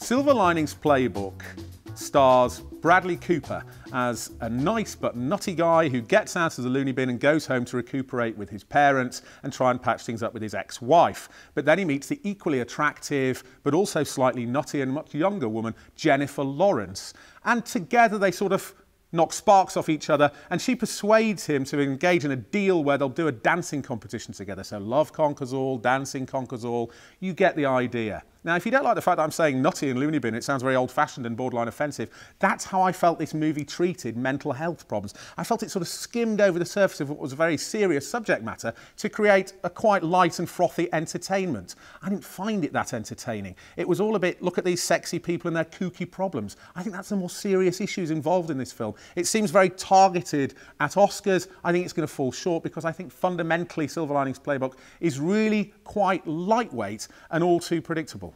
Silver Linings Playbook stars Bradley Cooper as a nice but nutty guy who gets out of the loony bin and goes home to recuperate with his parents and try and patch things up with his ex-wife. But then he meets the equally attractive but also slightly nutty and much younger woman, Jennifer Lawrence. And together they sort of knock sparks off each other, and she persuades him to engage in a deal where they'll do a dancing competition together. So love conquers all, dancing conquers all. You get the idea. Now, if you don't like the fact that I'm saying nutty and loony bin, it sounds very old-fashioned and borderline offensive. That's how I felt this movie treated mental health problems. I felt it sort of skimmed over the surface of what was a very serious subject matter to create a quite light and frothy entertainment. I didn't find it that entertaining. It was all a bit, look at these sexy people and their kooky problems. I think that's the more serious issues involved in this film. It seems very targeted at Oscars. I think it's going to fall short because I think fundamentally Silver Linings Playbook is really quite lightweight and all too predictable.